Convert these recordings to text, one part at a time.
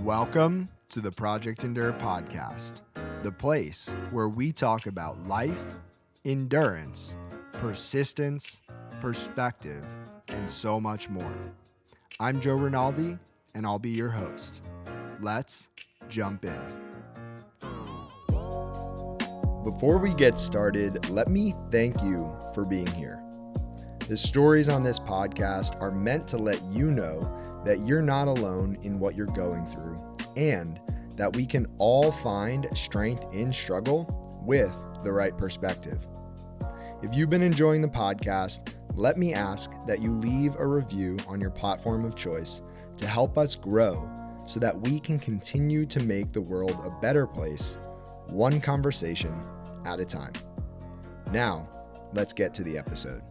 Welcome to the Project Endure podcast, the place where we talk about life, endurance, persistence, perspective, and so much more. I'm Joe Rinaldi, and I'll be your host. Let's jump in. Before we get started, let me thank you for being here. The stories on this podcast are meant to let you know that you're not alone in what you're going through and that we can all find strength in struggle with the right perspective. If you've been enjoying the podcast, let me ask that you leave a review on your platform of choice to help us grow so that we can continue to make the world a better place, one conversation at a time. Now, let's get to the episode.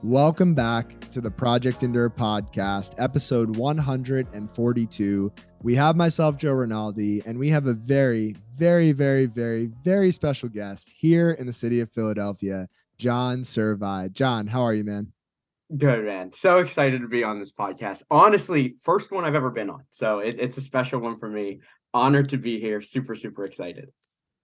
Welcome back to the Project Endure podcast, episode 142. We have myself, Joe Rinaldi, and we have a very, very, very, very, very special guest here in the city of Philadelphia, Jon Cervi. Jon, how are you, man? Good, man. So excited to be on this podcast. Honestly, first one I've ever been on. So it's a special one for me. Honored to be here. Super, super excited.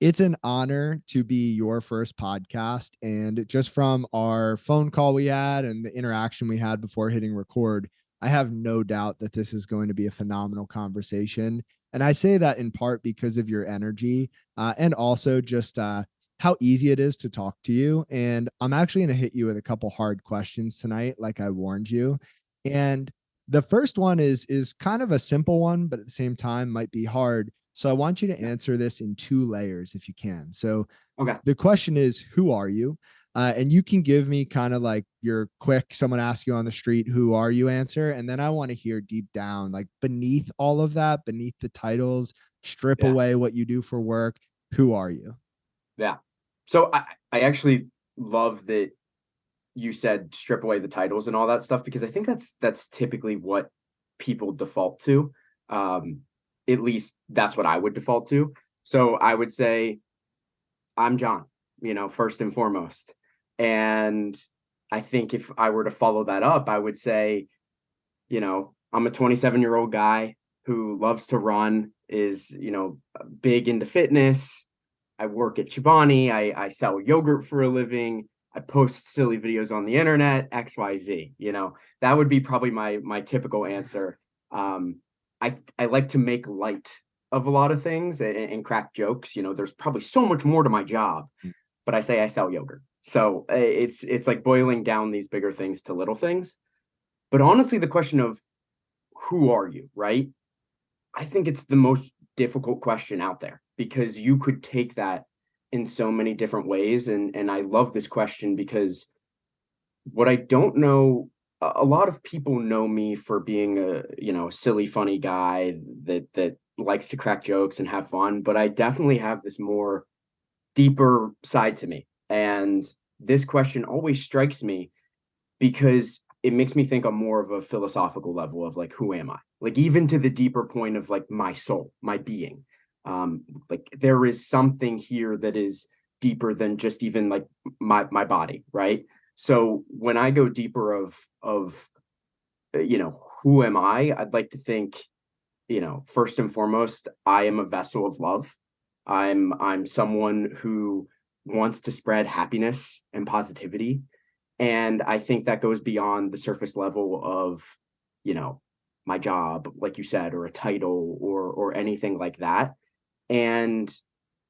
It's an honor to be your first podcast. And just from our phone call we had and the interaction we had before hitting record, I have no doubt that this is going to be a phenomenal conversation. And I say that in part because of your energy and also just how easy it is to talk to you. And I'm actually going to hit you with a couple hard questions tonight, like I warned you. And the first one is kind of a simple one, but at the same time might be hard. So I want you to answer this in two layers if you can. So Okay. The question is, who are you? And you can give me kind of like your quick, someone asks you on the street, who are you answer? And then I want to hear deep down, like beneath all of that, beneath the titles, strip away what you do for work. Who are you? Yeah. So I actually love that you said strip away the titles and all that stuff, because I think that's typically what people default to. At least that's what I would default to. So I would say I'm Jon, first and foremost. And I think if I were to follow that up, I would say, I'm a 27-year-old guy who loves to run, is, big into fitness. I work at Chobani. I sell yogurt for a living. I post silly videos on the internet, XYZ. That would be probably my typical answer. I like to make light of a lot of things and crack jokes. There's probably so much more to my job, but I say I sell yogurt. So it's like boiling down these bigger things to little things. But honestly, the question of who are you, right? I think it's the most difficult question out there, because you could take that in so many different ways. And I love this question because what I don't know, a lot of people know me for being a silly, funny guy that likes to crack jokes and have fun, but I definitely have this more deeper side to me. And this question always strikes me because it makes me think on more of a philosophical level of like, who am I? Like even to the deeper point of like my soul, my being. Like there is something here that is deeper than just even like my body, right? So when I go deeper of who am I? I'd like to think, first and foremost, I am a vessel of love. I'm someone who wants to spread happiness and positivity. And I think that goes beyond the surface level of, my job, like you said, or a title or anything like that. And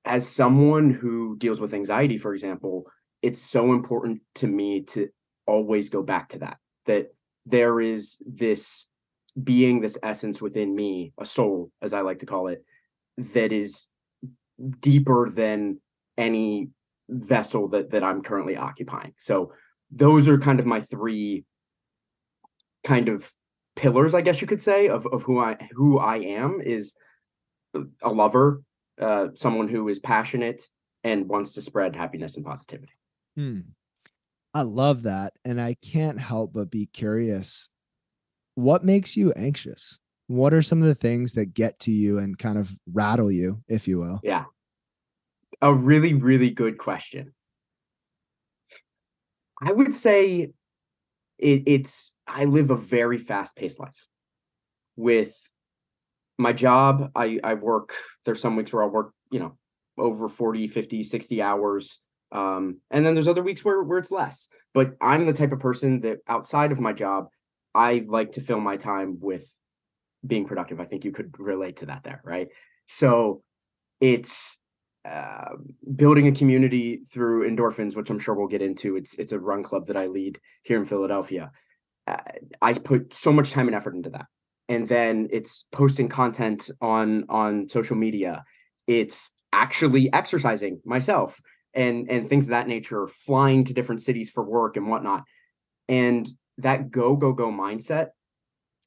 as someone who deals with anxiety, for example, it's so important to me to always go back to that there is this being, this essence within me, a soul, as I like to call it, that is deeper than any vessel that I'm currently occupying. So those are kind of my three kind of pillars, I guess you could say, of who I am, is a lover, someone who is passionate and wants to spread happiness and positivity. I love that. And I can't help but be curious. What makes you anxious? What are some of the things that get to you and kind of rattle you, if you will? Yeah. A really, really good question. I would say I live a very fast-paced life. With my job, I work, there's some weeks where I'll work, over 40, 50, 60 hours. And then there's other weeks where it's less. But I'm the type of person that outside of my job, I like to fill my time with being productive. I think you could relate to that there, right? So it's uh, building a community through endorphins, which I'm sure we'll get into. It's a run club that I lead here in Philadelphia. uh, I put so much time and effort into that. And then it's posting content on social media. It's actually exercising myself and things of that nature, flying to different cities for work and whatnot. And that go mindset,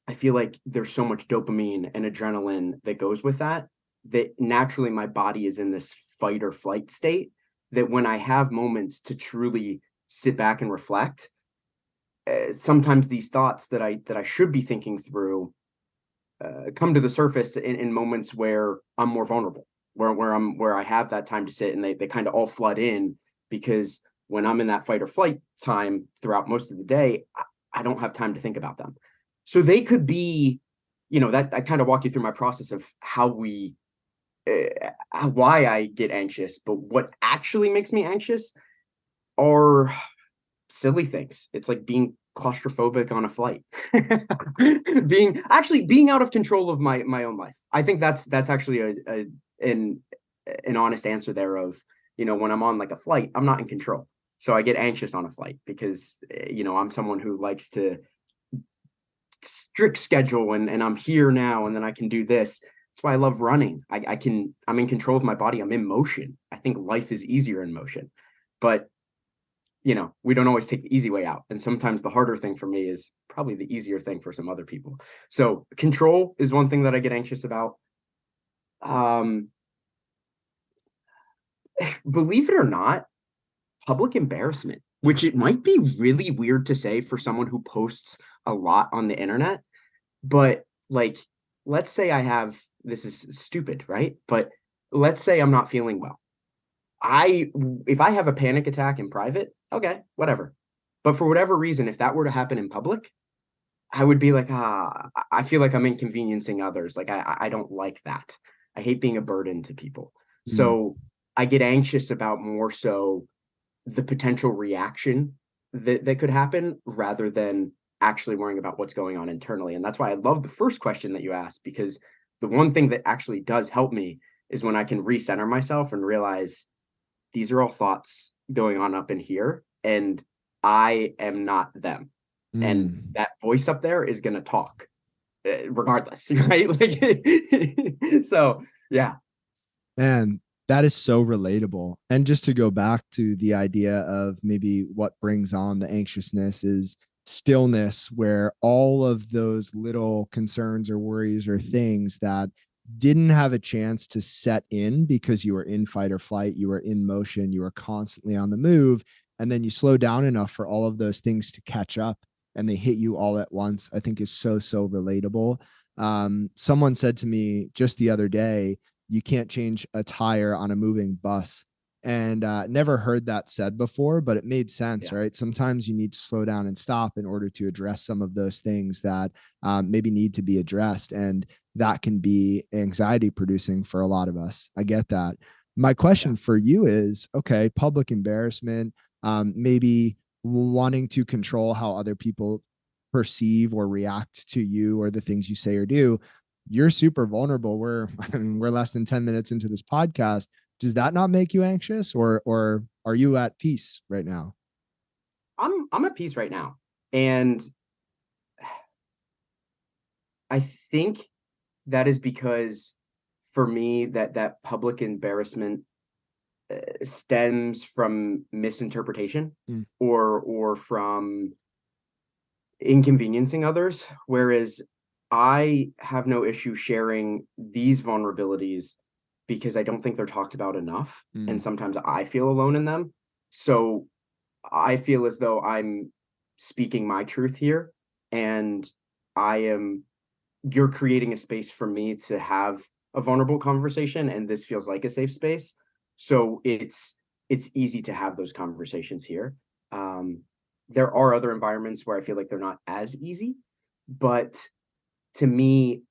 I feel like there's so much dopamine and adrenaline that goes with that, that naturally my body is in this fight or flight state, that when I have moments to truly sit back and reflect, sometimes these thoughts that I should be thinking through come to the surface in moments where I'm more vulnerable, where I have that time to sit, and they kind of all flood in, because when I'm in that fight or flight time throughout most of the day, I don't have time to think about them. So they could be, that I kind of walk you through my process of how why I get anxious, but what actually makes me anxious are silly things. It's like being claustrophobic on a flight. Being out of control of my own life. I think that's actually an an honest answer there of, when I'm on like a flight, I'm not in control. So I get anxious on a flight because I'm someone who likes to strict schedule, and I'm here now and then I can do this. That's why I love running. I'm in control of my body. I'm in motion. I think life is easier in motion. But we don't always take the easy way out. And sometimes the harder thing for me is probably the easier thing for some other people. So control is one thing that I get anxious about. Um, Believe it or not, public embarrassment, which it might be really weird to say for someone who posts a lot on the internet, but like, let's say this is stupid, right? But let's say I'm not feeling well. If I have a panic attack in private, okay, whatever. But for whatever reason, if that were to happen in public, I would be like, I feel like I'm inconveniencing others. Like I don't like that. I hate being a burden to people. Mm. So I get anxious about more so the potential reaction that could happen rather than actually worrying about what's going on internally. And that's why I love the first question that you asked, because the one thing that actually does help me is when I can recenter myself and realize these are all thoughts going on up in here, and I am not them. And Mm. that voice up there is going to talk regardless, right? Like, so yeah. Man, that is so relatable. And just to go back to the idea of maybe what brings on the anxiousness is stillness, where all of those little concerns or worries or things that didn't have a chance to set in because you were in fight or flight, you were in motion, you were constantly on the move. And then you slow down enough for all of those things to catch up and they hit you all at once, I think is so, so relatable. Someone said to me just the other day, you can't change a tire on a moving bus. And never heard that said before, but it made sense, Yeah. right? Sometimes you need to slow down and stop in order to address some of those things that maybe need to be addressed. And that can be anxiety producing for a lot of us. I get that. My Yeah. question for you is okay, public embarrassment, maybe wanting to control how other people perceive or react to you or the things you say or do. You're super vulnerable. We're less than 10 minutes into this podcast. Does that not make you anxious, or are you at peace right now? I'm at peace right now. And I think that is because for me that public embarrassment stems from misinterpretation, Mm. or from inconveniencing others, whereas I have no issue sharing these vulnerabilities because I don't think they're talked about enough, and Mm. sometimes I feel alone in them. So I feel as though I'm speaking my truth here, and I am you're creating a space for me to have a vulnerable conversation, and this feels like a safe space. So it's easy to have those conversations here. Um, There are other environments where I feel like they're not as easy, but to me,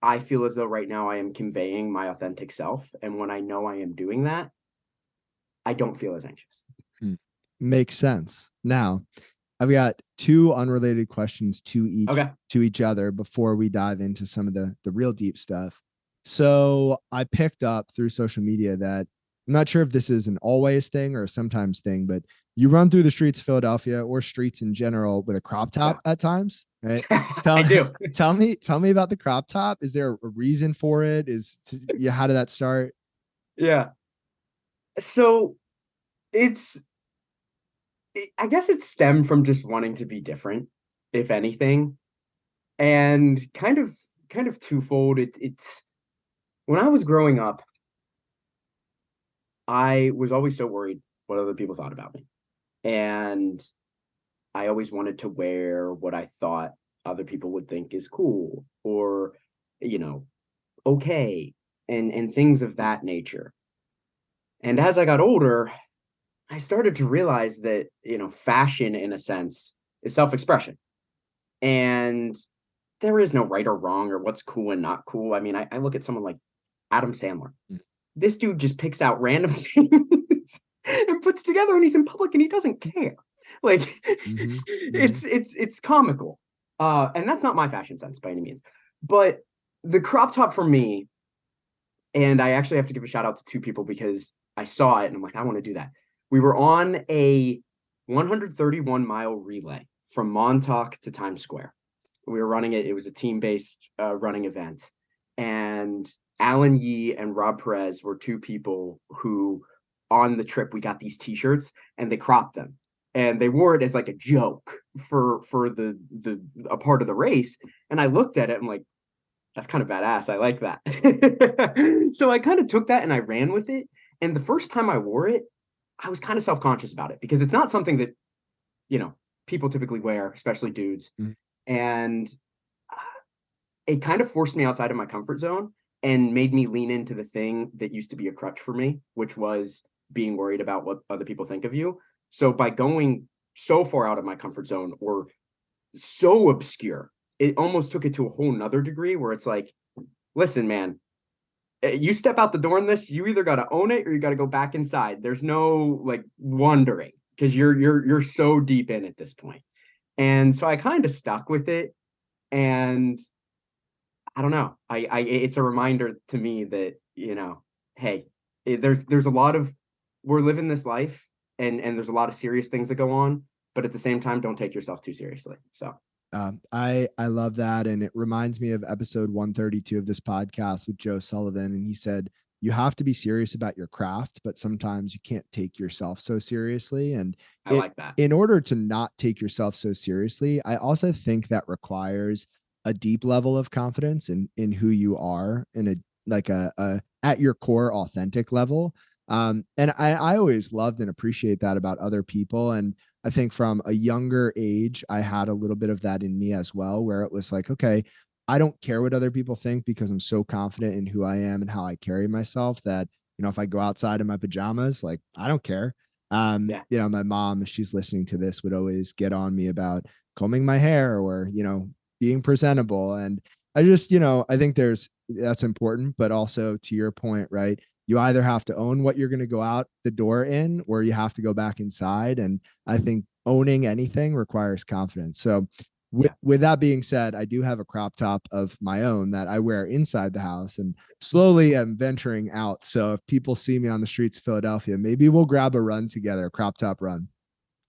I feel as though right now I am conveying my authentic self, and when I know I am doing that, I don't feel as anxious. Hmm. Makes sense. Now, I've got two unrelated questions Okay. to each other before we dive into some of the real deep stuff. So I picked up through social media that I'm not sure if this is an always thing or a sometimes thing, but you run through the streets of Philadelphia or streets in general with a crop top Yeah. at times, right? I Tell do. tell me about the crop top. Is there a reason for it? Yeah, how did that start? Yeah. So it's I guess it stemmed from just wanting to be different, if anything, and kind of twofold. It's when I was growing up, I was always so worried what other people thought about me. And I always wanted to wear what I thought other people would think is cool or, you know, okay, and things of that nature. And as I got older, I started to realize that, fashion in a sense is self-expression. And there is no right or wrong or what's cool and not cool. I mean, I look at someone like Adam Sandler. This dude just picks out random things and puts together and he's in public and he doesn't care. Like Mm-hmm, mm-hmm. it's comical. And that's not my fashion sense by any means. But the crop top for me, and I actually have to give a shout out to two people because I saw it and I'm like, I want to do that. We were on a 131-mile relay from Montauk to Times Square. We were running it. It was a team-based running event, and Alan Yee and Rob Perez were two people who, on the trip, we got these T-shirts and they cropped them, and they wore it as like a joke for the a part of the race. And I looked at it, I'm like, that's kind of badass. I like that. So I kind of took that and I ran with it. And the first time I wore it, I was kind of self-conscious about it because it's not something that, you know, people typically wear, especially dudes. And it kind of forced me outside of my comfort zone and made me lean into the thing that used to be a crutch for me, which was being worried about what other people think of you. So by going so far out of my comfort zone or so obscure, it almost took it to a whole nother degree where it's like, listen, man, you step out the door in this, you either got to own it or you got to go back inside. There's no like wondering because you're so deep in at this point. And so I kind of stuck with it. And I don't know. I it's a reminder to me that, hey, there's a lot of we're living this life and there's a lot of serious things that go on, but at the same time, don't take yourself too seriously. So I love that, and it reminds me of episode 132 of this podcast with Joe Sullivan, and he said you have to be serious about your craft, but sometimes you can't take yourself so seriously. And I it like that. in order to not take yourself so seriously, I also think that requires a deep level of confidence in who you are in a at your core authentic level. And I always loved and appreciate that about other people. And I think from a younger age, I had a little bit of that in me as well, where it was like, okay, I don't care what other people think because I'm so confident in who I am and how I carry myself that, if I go outside in my pajamas, like, I don't care. Yeah. My mom, if she's listening to this, would always get on me about combing my hair or, being presentable. And I just, I think that's important, but also to your point, right? You either have to own what you're going to go out the door in, or you have to go back inside. And I think owning anything requires confidence. So, Yeah. with that being said, I do have a crop top of my own that I wear inside the house and slowly I'm venturing out. So, if people see me on the streets of Philadelphia, maybe we'll grab a run together, a crop top run.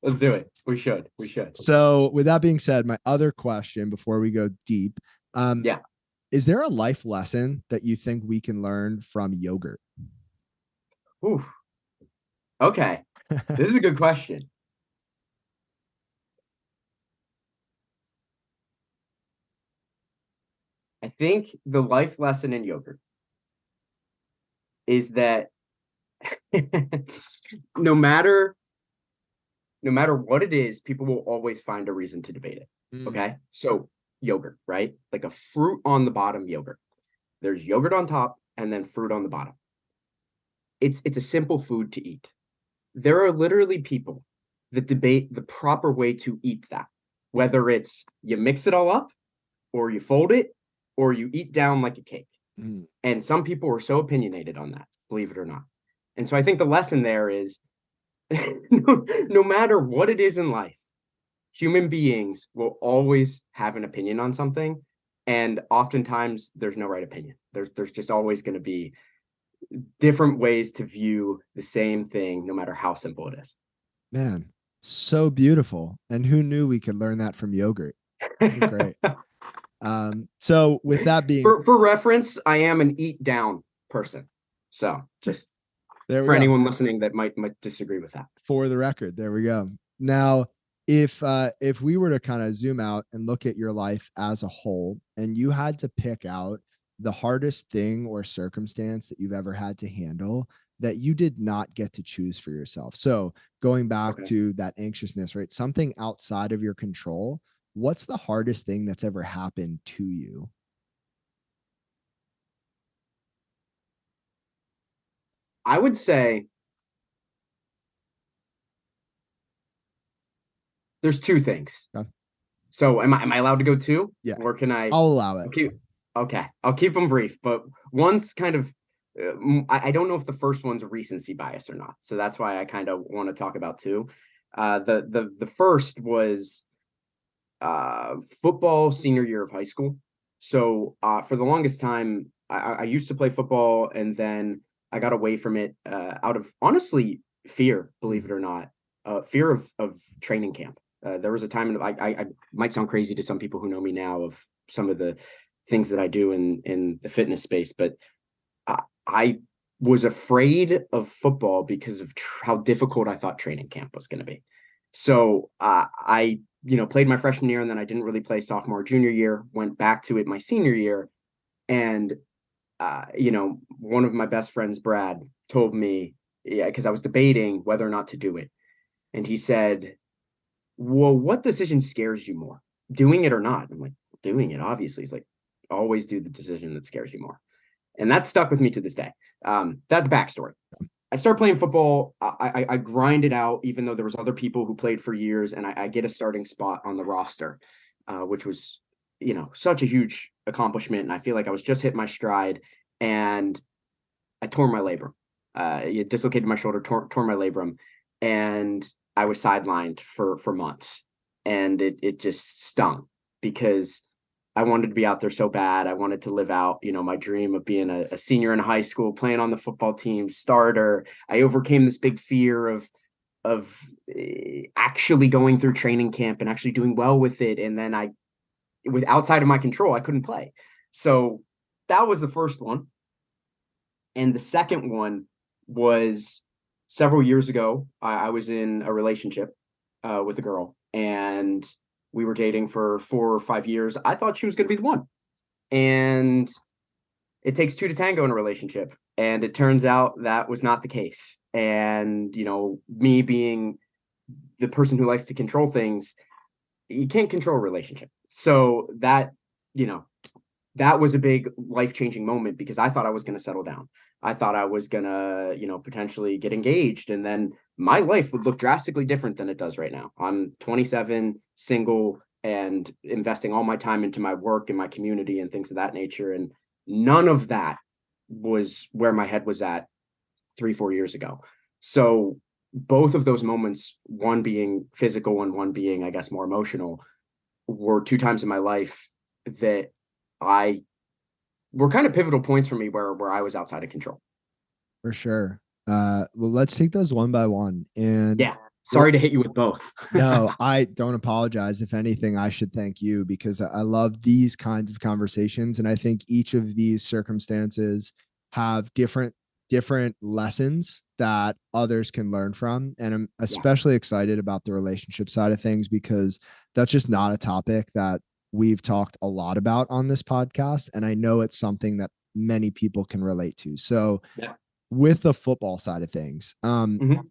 Let's do it. We should. We should. So, with that being said, my other question before we go deep, um, Yeah. is there a life lesson that you think we can learn from yogurt? Ooh. Okay. This is a good question. I think the life lesson in yogurt is that no matter no matter what it is, people will always find a reason to debate it. Mm, Okay. So yogurt, right? Like a fruit on the bottom yogurt. There's yogurt on top and then fruit on the bottom. It's a simple food to eat. There are literally people. the debate, the proper way to eat that, whether it's you mix it all up or you fold it or you eat down like a cake. Mm. And some people are so opinionated on that, believe it or not. And so I think the lesson there is no matter what it is in life, human beings will always have an opinion on something. And oftentimes there's no right opinion. There's just always going to be different ways to view the same thing, no matter how simple it is. Man, so beautiful. And who knew we could learn that from yogurt? Great. So with that being, For reference, I am an eat down person. So just there we for go. anyone listening that might disagree with that. For the record, there we go. Now, if we were to kind of zoom out and look at your life as a whole, and you had to pick out the hardest thing or circumstance that you've ever had to handle that you did not get to choose for yourself. So going back Okay. to that anxiousness, right? Something outside of your control. What's the hardest thing that's ever happened to you? I would say there's two things. Okay. So am I allowed to go two? Yeah, Or can I I'll allow it. okay. Okay. I'll keep them brief, but one's kind of I don't know if the first one's recency bias or not. So that's why I kind of want to talk about two. The first was football senior year of high school. So for the longest time, I used to play football, and then I got away from it out of honestly fear, believe it or not, fear of training camp. There was a time, and I might sound crazy to some people who know me now of some of the things that I do in the fitness space, but I was afraid of football because of how difficult I thought training camp was going to be. So I, played my freshman year, and then I didn't really play sophomore, junior year. Went back to it my senior year, and one of my best friends, Brad, told me, yeah, because I was debating whether or not to do it, and he said, "Well, what decision scares you more, doing it or not?" I'm like, "Doing it, obviously." He's like, "Always do the decision that scares you more." And that stuck with me to this day. That's backstory. I started playing football. I grinded out, even though there was other people who played for years, and I get a starting spot on the roster, which was, such a huge accomplishment. And I feel like I was just hitting my stride, and I tore my labrum. It dislocated my shoulder, tore my labrum, and I was sidelined for months, and it just stung because I wanted to be out there so bad. I wanted to live out, my dream of being a senior in high school, playing on the football team, starter. I overcame this big fear of actually going through training camp and actually doing well with it. And then with outside of my control, I couldn't play. So that was the first one. And the second one was several years ago. I was in a relationship with a girl, and we were dating for 4 or 5 years. I thought she was going to be the one. And it takes two to tango in a relationship. And it turns out that was not the case. And, me being the person who likes to control things, you can't control a relationship. So you know, that was a big life-changing moment because I thought I was going to settle down. I thought I was going to, potentially get engaged, and then my life would look drastically different than it does right now. I'm 27, single, and investing all my time into my work and my community and things of that nature. And none of that was where my head was at 3, 4 years ago. So both of those moments, one being physical and one being, I guess, more emotional, were two times in my life that I were kind of pivotal points for me where I was outside of control. For sure. Well, let's take those one by one. And Yeah. Sorry to hit you with both. no, I don't apologize. If anything, I should thank you because I love these kinds of conversations. And I think each of these circumstances have different lessons that others can learn from. And I'm Yeah. especially excited about the relationship side of things because that's just not a topic that we've talked a lot about on this podcast. And I know it's something that many people can relate to. So Yeah. with the football side of things, Mhm.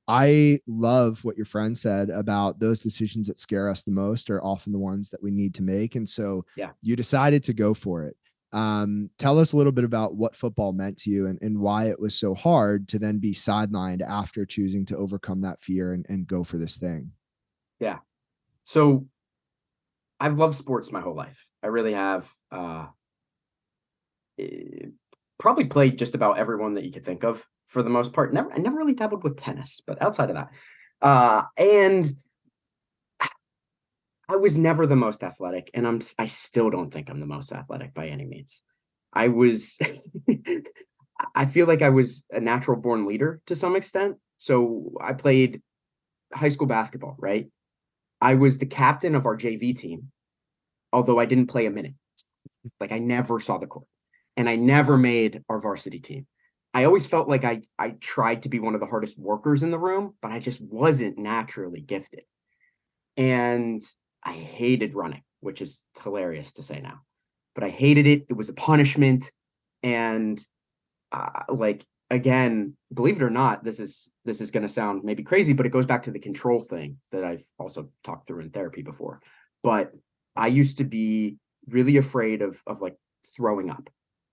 I love what your friend said about those decisions that scare us the most are often the ones that we need to make. And so Yeah. you decided to go for it. Tell us a little bit about what football meant to you and why it was so hard to then be sidelined after choosing to overcome that fear and go for this thing. Yeah. So I've loved sports my whole life. I really have. Eh, Probably played just about everyone that you could think of for the most part. I never really dabbled with tennis, but outside of that, and I was never the most athletic, and I still don't think I'm the most athletic by any means. I was I feel like I was a natural born leader to some extent. So I played high school basketball, right? I was the captain of our JV team, although I didn't play a minute. Like I never saw the court. And I never made our varsity team. I always felt like I tried to be one of the hardest workers in the room, but I just wasn't naturally gifted. And I hated running, which is hilarious to say now. But I hated it. It was a punishment. And like again, believe it or not, this is going to sound maybe crazy, but it goes back to the control thing that I've also talked through in therapy before. But I used to be really afraid of like throwing up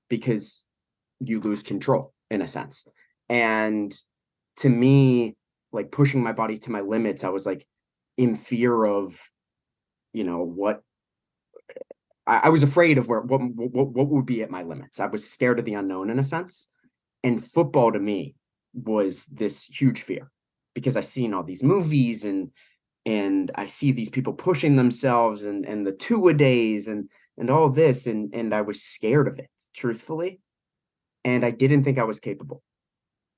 because you lose control in a sense. And to me, like pushing my body to my limits, I was like in fear of, what I was afraid of what would be at my limits. I was scared of the unknown in a sense. And football to me was this huge fear because I've seen all these movies and I see these people pushing themselves and the two a days and all this and I was scared of it, truthfully. And I didn't think I was capable,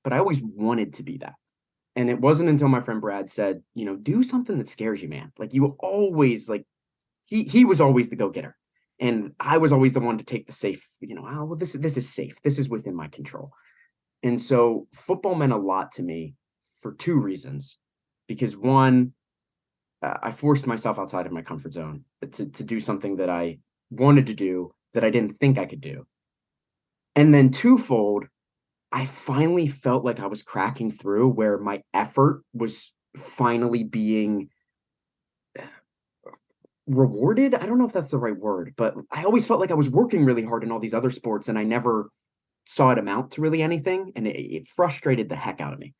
but I always wanted to be that. And it wasn't until my friend Brad said, do something that scares you, man. Like you always like he was always the go-getter. And I was always the one to take the safe, oh well, this is safe. This is within my control. And so football meant a lot to me for two reasons. Because one, I forced myself outside of my comfort zone to do something that I wanted to do that I didn't think I could do. And then twofold, I finally felt like I was cracking through where my effort was finally being rewarded. I don't know if that's the right word, but I always felt like I was working really hard in all these other sports and I never saw it amount to really anything. And it frustrated the heck out of me.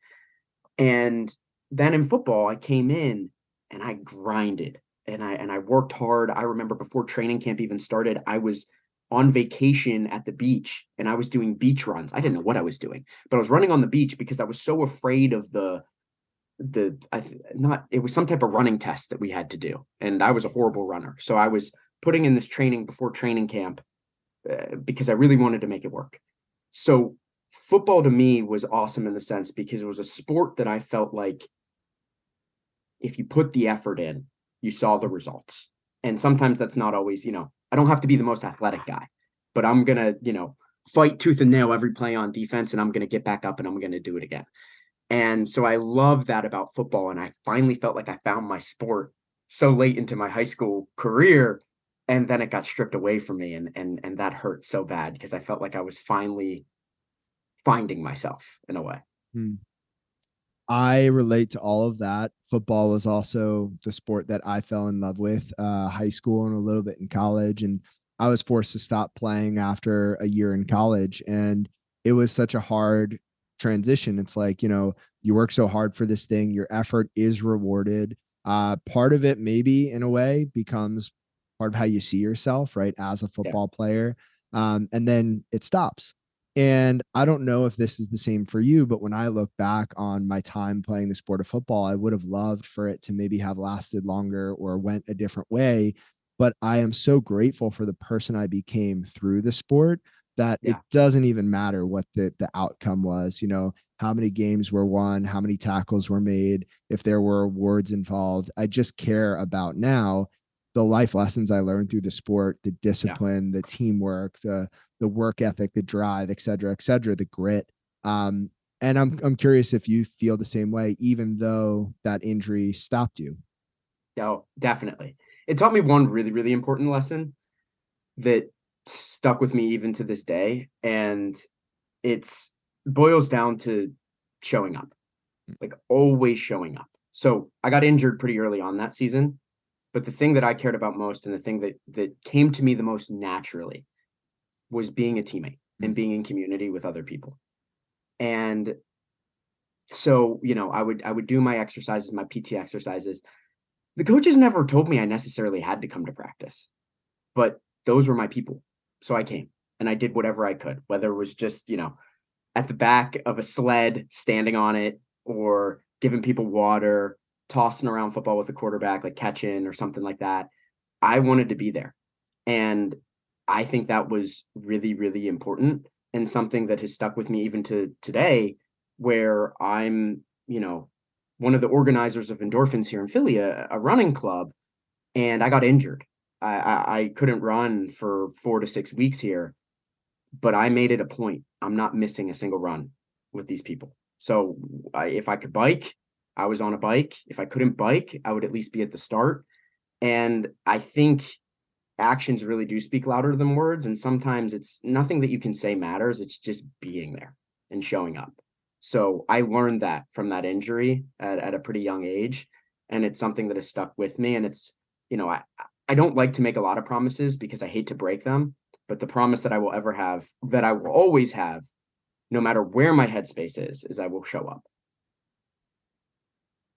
And then in football, I came in and I grinded and I worked hard. I remember before training camp even started, I was on vacation at the beach and I was doing beach runs. I didn't know what I was doing, but I was running on the beach because I was so afraid of the I not it was some type of running test that we had to do, and I was a horrible runner. So I was putting in this training before training camp because I really wanted to make it work. So football to me was awesome in the sense because it was a sport that I felt like if you put the effort in, you saw the results. And sometimes that's not always, I don't have to be the most athletic guy, but I'm going to, fight tooth and nail every play on defense and I'm going to get back up and I'm going to do it again. And so I love that about football. And I finally felt like I found my sport so late into my high school career. And then it got stripped away from me. And that hurt so bad because I felt like I was finally finding myself in a way. Hmm. I relate to all of that. Football was also the sport that I fell in love with, high school and a little bit in college. And I was forced to stop playing after a year in college. And it was such a hard transition. It's like, you work so hard for this thing, your effort is rewarded. Part of it, maybe in a way, becomes part of how you see yourself, right, as a Yeah. football player. And then it stops. And I don't know if this is the same for you, but when I look back on my time playing the sport of football, I would have loved for it to maybe have lasted longer or went a different way. But I am so grateful for the person I became through the sport that it Yeah. doesn't even matter what the outcome was, how many games were won, how many tackles were made, if there were awards involved. I just care about now the life lessons I learned through the sport, the Yeah. discipline, the teamwork, the work ethic, the drive, et cetera, the grit. And I'm curious if you feel the same way, even though that injury stopped you. Oh, definitely. It taught me one really, really important lesson that stuck with me even to this day. And it's boils down to showing up, like always showing up. So I got injured pretty early on that season, but the thing that I cared about most and the thing that came to me the most naturally was being a teammate and being in community with other people. And so, I would do my exercises, my PT exercises. The coaches never told me I necessarily had to come to practice, but those were my people. So I came and I did whatever I could, whether it was just, at the back of a sled, standing on it, or giving people water, tossing around football with the quarterback, like catching or something like that. I wanted to be there. And I think that was really, really important and something that has stuck with me even to today, where I'm, one of the organizers of endorphins here in Philly, a running club, and I got injured. I couldn't run for 4 to 6 weeks here, but I made it a point. I'm not missing a single run with these people. So if I could bike, I was on a bike. If I couldn't bike, I would at least be at the start. And I think actions really do speak louder than words. And sometimes it's nothing that you can say matters. It's just being there and showing up. So I learned that from that injury at a pretty young age. And it's something that has stuck with me. And it's, I don't like to make a lot of promises because I hate to break them. But the promise that I will ever have, that I will always have, no matter where my headspace is I will show up.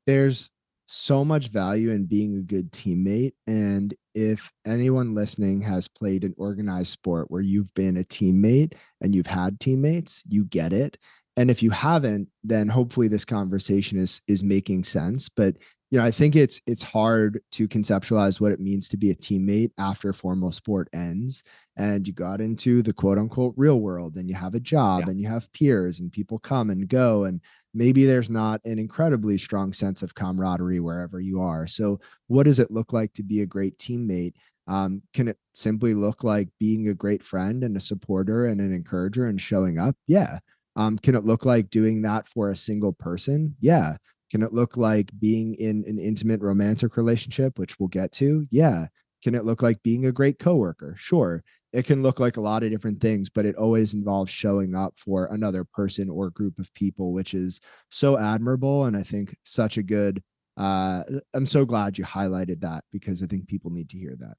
There's so much value in being a good teammate. And if anyone listening has played an organized sport where you've been a teammate and you've had teammates, you get it. And if you haven't, then hopefully this conversation is making sense. But I think it's hard to conceptualize what it means to be a teammate after formal sport ends and you got into the quote unquote real world and you have a job Yeah, and you have peers and people come and go, and maybe there's not an incredibly strong sense of camaraderie wherever you are. So, what does it look like to be a great teammate? Can it simply look like being a great friend and a supporter and an encourager and showing up? Yeah. Can it look like doing that for a single person? Yeah. Can it look like being in an intimate romantic relationship, which we'll get to? Yeah. Can it look like being a great coworker? Sure. It can look like a lot of different things, but it always involves showing up for another person or group of people, which is so admirable. And I think such a good, I'm so glad you highlighted that because I think people need to hear that.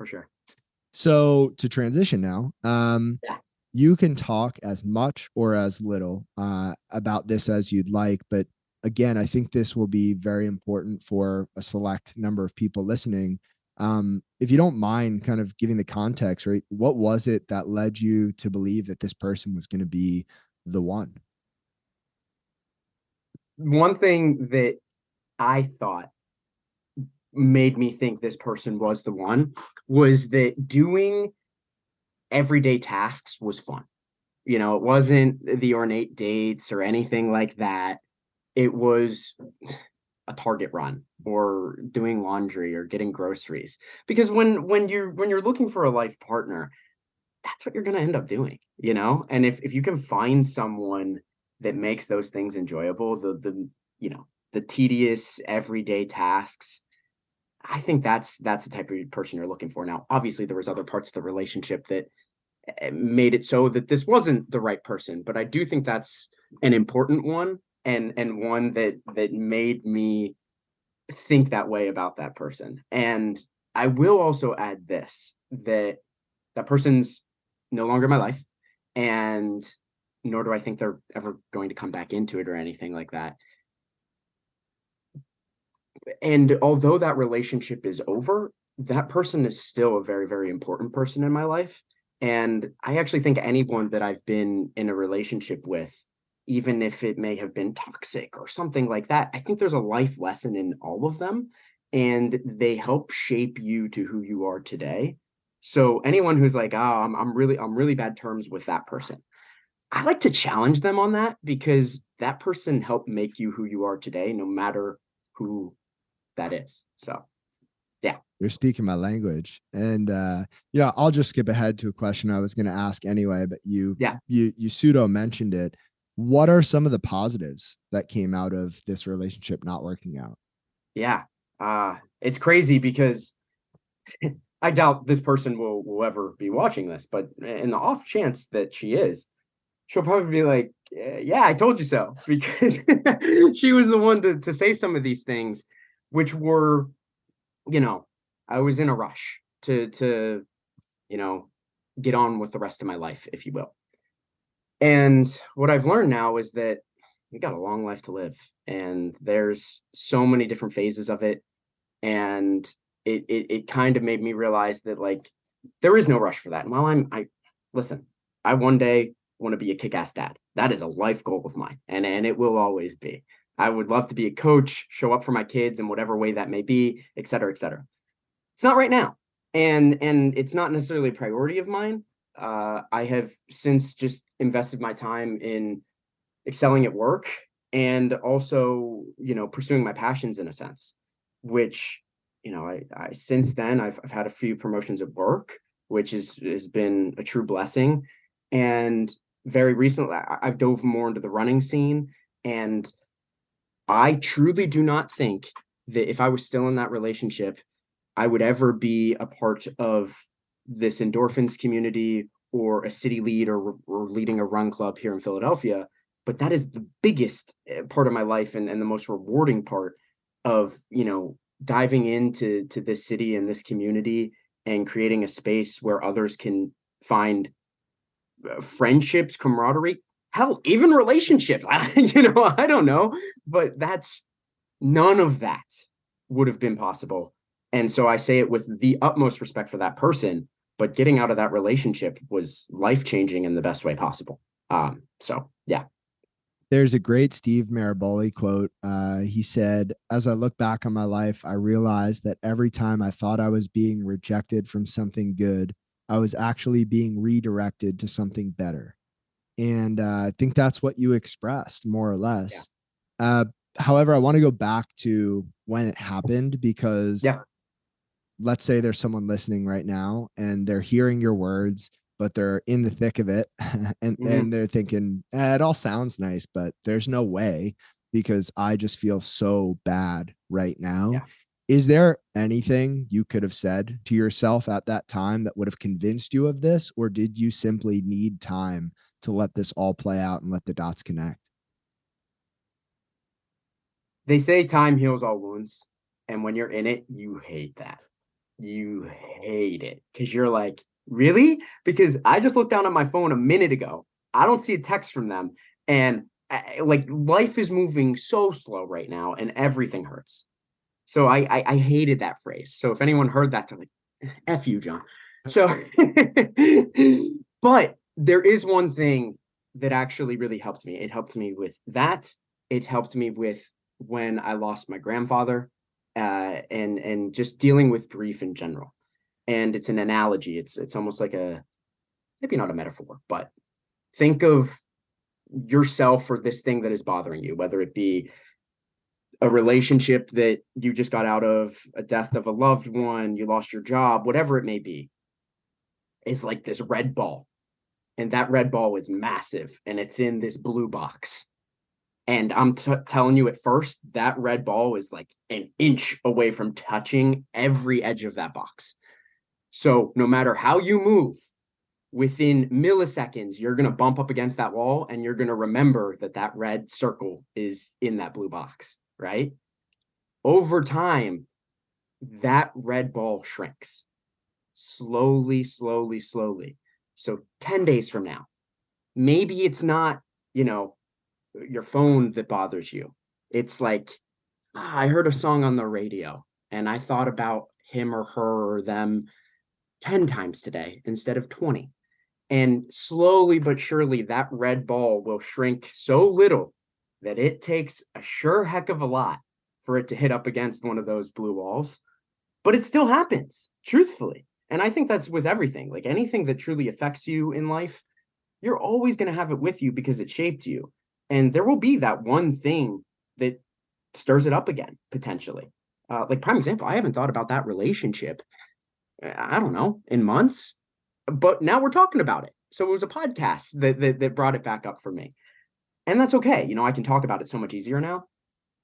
for sure. So to transition now, Yeah. you can talk as much or as little about this as you'd like. But again, I think this will be very important for a select number of people listening. If you don't mind kind of giving the context, right? What was it that led you to believe that this person was going to be the one? One thing that I thought made me think this person was the one was that doing everyday tasks was fun. It wasn't the ornate dates or anything like that. It was a Target run or doing laundry or getting groceries. Because when you're looking for a life partner, that's what you're going to end up doing. And if you can find someone that makes those things enjoyable, you know the tedious everyday tasks, I think that's the type of person you're looking for. Now obviously there was other parts of the relationship that made it so that this wasn't the right person, but I do think that's an important one, and one that made me think that way about that person. And I will also add this, that person's no longer in my life, and nor do I think they're ever going to come back into it or anything like that. And although that relationship is over, that person is still a very, very important person in my life. And I actually think anyone that I've been in a relationship with, even if it may have been toxic or something like that, I think there's a life lesson in all of them. And they help shape you to who you are today. So anyone who's like, oh, I'm really bad terms with that person, I like to challenge them on that, because that person helped make you who you are today, no matter who that is. So yeah. You're speaking my language. And I'll just skip ahead to a question I was going to ask anyway, but Yeah. you pseudo mentioned it. What are some of the positives that came out of this relationship not working out? Yeah. It's crazy because I doubt this person will ever be watching this, but in the off chance that she is, she'll probably be like, yeah, I told you so," because she was the one to say some of these things, which were, you know, I was in a rush to you know get on with the rest of my life, if you will. And what I've learned now is that we got a long life to live, and there's so many different phases of it. And it kind of made me realize that, like, there is no rush for that. And while I listen, I one day want to be a kick-ass dad. That is a life goal of mine, and it will always be. I would love to be a coach, show up for my kids in whatever way that may be, et cetera, et cetera. It's not right now, and it's not necessarily a priority of mine. I have since just invested my time in excelling at work, and also, pursuing my passions in a sense, which, I since then I've had a few promotions at work, which has been a true blessing. And very recently I've dove more into the running scene, and I truly do not think that if I was still in that relationship, I would ever be a part of this endorphins community, or a city lead, or leading a run club here in Philadelphia. But that is the biggest part of my life, and the most rewarding part of, diving into this city and this community, and creating a space where others can find friendships, camaraderie, hell, even relationships. I don't know, but that's none of that would have been possible. And so I say it with the utmost respect for that person, but getting out of that relationship was life changing in the best way possible. So yeah. There's a great Steve Maraboli quote. He said, "As I look back on my life, I realized that every time I thought I was being rejected from something good, I was actually being redirected to something better." And I think that's what you expressed, more or Yeah. less. Uh, However, I want to go back to when it happened, because Yeah. let's say there's someone listening right now and they're hearing your words, but they're in the thick of it, and Hmm. they're thinking, it all sounds nice, but there's no way, because I just feel so bad right now. Yeah. Is there anything you could have said to yourself at that time that would have convinced you of this, or did you simply need time to let this all play out and let the dots connect? They say time heals all wounds. And when you're in it, you hate that. You hate it because you're like, really? Because I just looked down at my phone a minute ago. I don't see a text from them. And like, life is moving so slow right now, and everything hurts. So I hated that phrase. So if anyone heard that, they're like, F you, John. So, but there is one thing that actually really helped me. It helped me with that. It helped me with when I lost my grandfather, and just dealing with grief in general. And it's an analogy. It's almost like a, maybe not a metaphor, but think of yourself or this thing that is bothering you, whether it be a relationship that you just got out of, a death of a loved one, you lost your job, whatever it may be, is like this red ball. And that red ball is massive, and it's in this blue box. And I'm telling you, at first, that red ball is like an inch away from touching every edge of that box. So no matter how you move, within milliseconds, you're going to bump up against that wall, and you're going to remember that that red circle is in that blue box, right? Over time, that red ball shrinks slowly, slowly, slowly. So 10 days from now, maybe it's not, you know, your phone that bothers you. It's like, I heard a song on the radio, and I thought about him or her or them 10 times today instead of 20. And slowly but surely, that red ball will shrink so little that it takes a sure heck of a lot for it to hit up against one of those blue walls. But it still happens, truthfully. And I think that's with everything. Like, anything that truly affects you in life, you're always going to have it with you because it shaped you. And there will be that one thing that stirs it up again, potentially. Like, prime example, I haven't thought about that relationship, I don't know, in months, but now we're talking about it. So it was a podcast that brought it back up for me. And that's okay. I can talk about it so much easier now.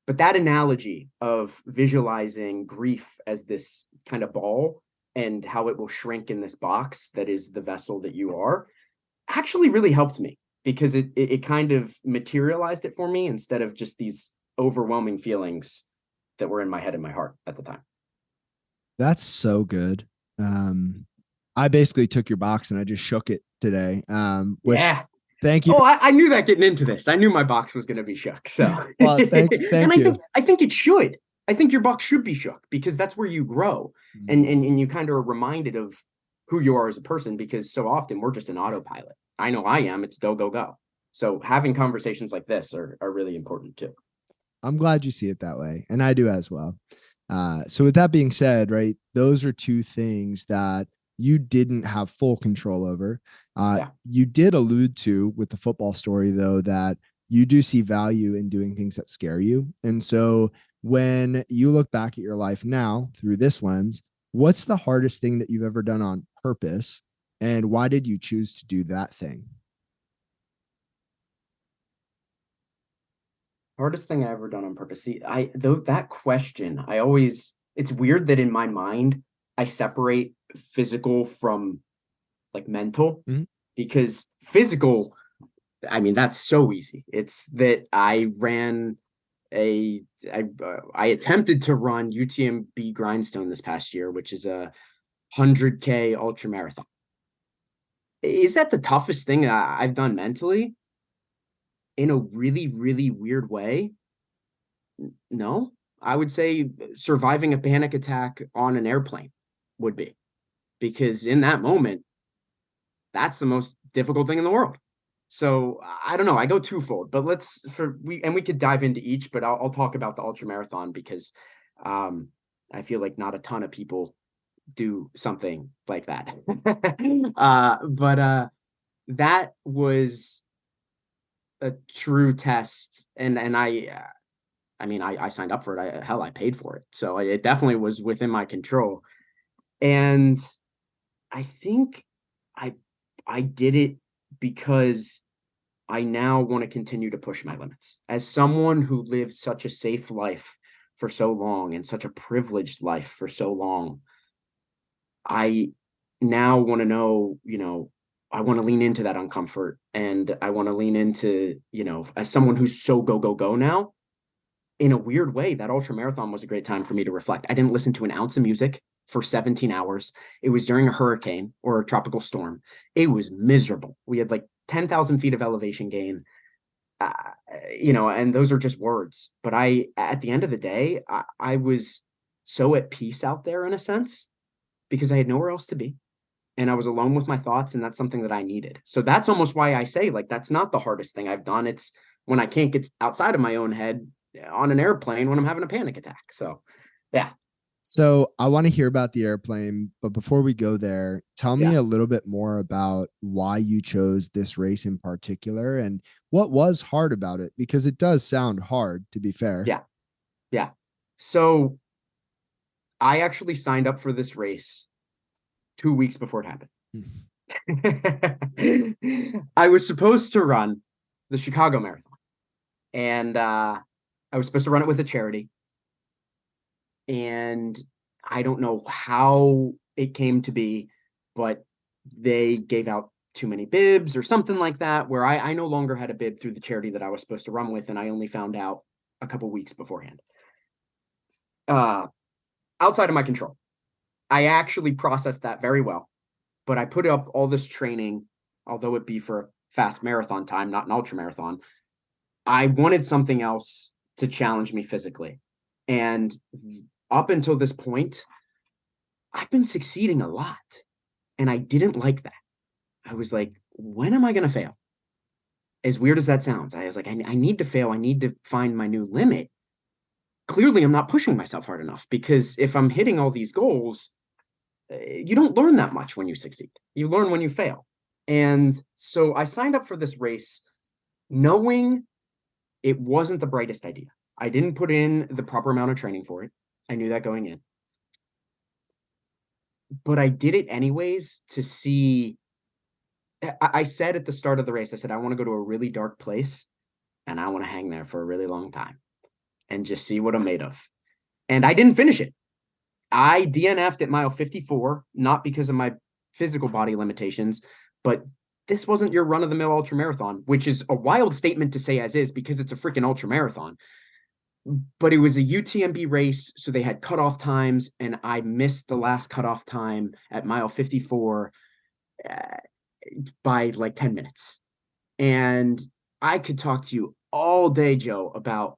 But that analogy of visualizing grief as this kind of ball, and how it will shrink in this box that is the vessel that you are, actually really helped me, because it kind of materialized it for me, instead of just these overwhelming feelings that were in my head and my heart at the time. That's so good. Um, I basically took your box and I just shook it today. Which Yeah. thank you. Oh, I knew that getting into this. I knew my box was going to be shook. So, Well, thank and you. I think it should. I think your box should be shook because that's where you grow, and you kind of are reminded of who you are as a person. Because so often we're just an autopilot. I know I am. It's go go go. So having conversations like this are really important too. I'm glad you see it that way, and I do as well. So with that being said, right, those are two things that you didn't have full control over. Yeah. You did allude to with the football story, though, that you do see value in doing things that scare you. And so when you look back at your life now through this lens, what's the hardest thing that you've ever done on purpose? And why did you choose to do that thing? Hardest thing I ever done on purpose. See, I though that question, I always it's weird that in my mind I separate physical from like mental Mhm. because physical, I mean, that's so easy. It's that I attempted to run UTMB Grindstone this past year, which is a 100K ultra marathon. Is that the toughest thing that I've done mentally in a really, really weird way? No, I would say surviving a panic attack on an airplane would be, because in that moment, that's the most difficult thing in the world. So I don't know. I go twofold, but we could dive into each, but I'll talk about the ultra marathon because um, I feel like not a ton of people do something like that. But that was a true test, and I mean, I signed up for it. I paid for it, so it definitely was within my control. And I think I I did it because I now want to continue to push my limits. As someone who lived such a safe life for so long and such a privileged life for so long, I now want to know, I want to lean into that uncomfort and I want to lean into, as someone who's so go, go, go now, in a weird way, that ultra marathon was a great time for me to reflect. I didn't listen to an ounce of music for 17 hours. It was during a hurricane or a tropical storm. It was miserable. We had like 10,000 feet of elevation gain, uh, and those are just words. But at the end of the day, I was so at peace out there in a sense because I had nowhere else to be. And I was alone with my thoughts, and that's something that I needed. So that's almost why I say, like, that's not the hardest thing I've done. It's when I can't get outside of my own head on an airplane when I'm having a panic attack. So, yeah, So I want to hear about the airplane, but before we go there, tell me yeah, a little bit more about why you chose this race in particular and what was hard about it, because it does sound hard, to be fair. yeah, yeah. So I actually signed up for this race 2 weeks before it happened. I was supposed to run the Chicago Marathon, and I was supposed to run it with a charity. And I don't know how it came to be, but they gave out too many bibs or something like that, where I no longer had a bib through the charity that I was supposed to run with, and I only found out a couple weeks beforehand. Uh, Outside of my control. I actually processed that very well, but I put up all this training, although it be for a fast marathon time, not an ultra marathon. I wanted something else to challenge me physically. And up until this point, I've been succeeding a lot. And I didn't like that. I was like, when am I going to fail? As weird as that sounds, I was like, I need to fail. I need to find my new limit. Clearly, I'm not pushing myself hard enough because if I'm hitting all these goals, you don't learn that much when you succeed. You learn when you fail. And so I signed up for this race knowing it wasn't the brightest idea. I didn't put in the proper amount of training for it. I knew that going in. But I did it anyways to see. I said at the start of the race, I said, I want to go to a really dark place and I want to hang there for a really long time and just see what I'm made of. And I didn't finish it. I DNF'd at mile 54, not because of my physical body limitations, but this wasn't your run of the mill ultra marathon, which is a wild statement to say as is because it's a freaking ultra marathon. but it was a UTMB race, so they had cutoff times, and I missed the last cutoff time at mile 54 uh, by like 10 minutes. And I could talk to you all day, Joe, about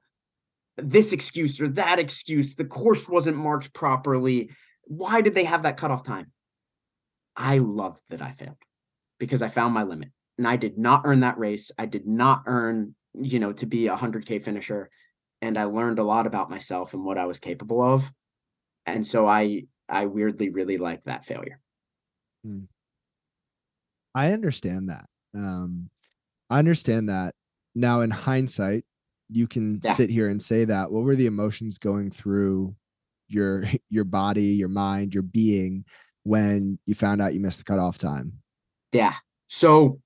this excuse or that excuse. The course wasn't marked properly. Why did they have that cutoff time? I loved that I failed because I found my limit, and I did not earn that race. I did not earn, to be a 100K finisher. And I learned a lot about myself and what I was capable of. And so I weirdly really like that failure. Hmm. I understand that. Um, I understand that. Now, in hindsight, you can Yeah. sit here and say that. What were the emotions going through your your body, your mind, your being when you found out you missed the cutoff time? Yeah. So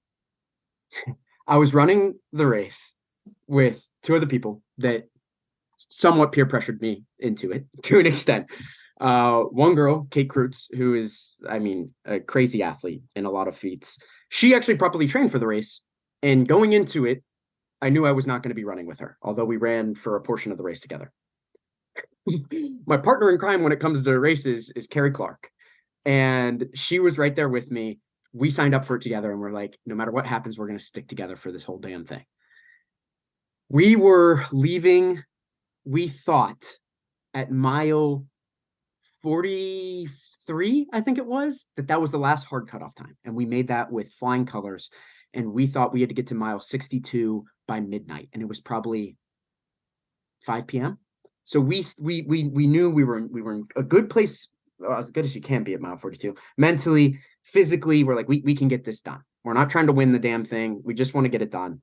I was running the race with two other people that somewhat peer pressured me into it to an extent. One girl, Kate Kreutz, who is, I mean, a crazy athlete in a lot of feats. She actually properly trained for the race. And going into it, I knew I was not going to be running with her, although we ran for a portion of the race together. My partner in crime when it comes to races is Carrie Clark. And she was right there with me. We signed up for it together, and we're like, no matter what happens, we're going to stick together for this whole damn thing. We were leaving, we thought at mile 43, I think it was, that was the last hard cutoff time. And we made that with flying colors. And we thought we had to get to mile 62 by midnight. And it was probably 5 p.m. So we knew we were in a good place, as good as you can be at mile 42. Mentally, physically, we're like, we can get this done. We're not trying to win the damn thing. We just want to get it done.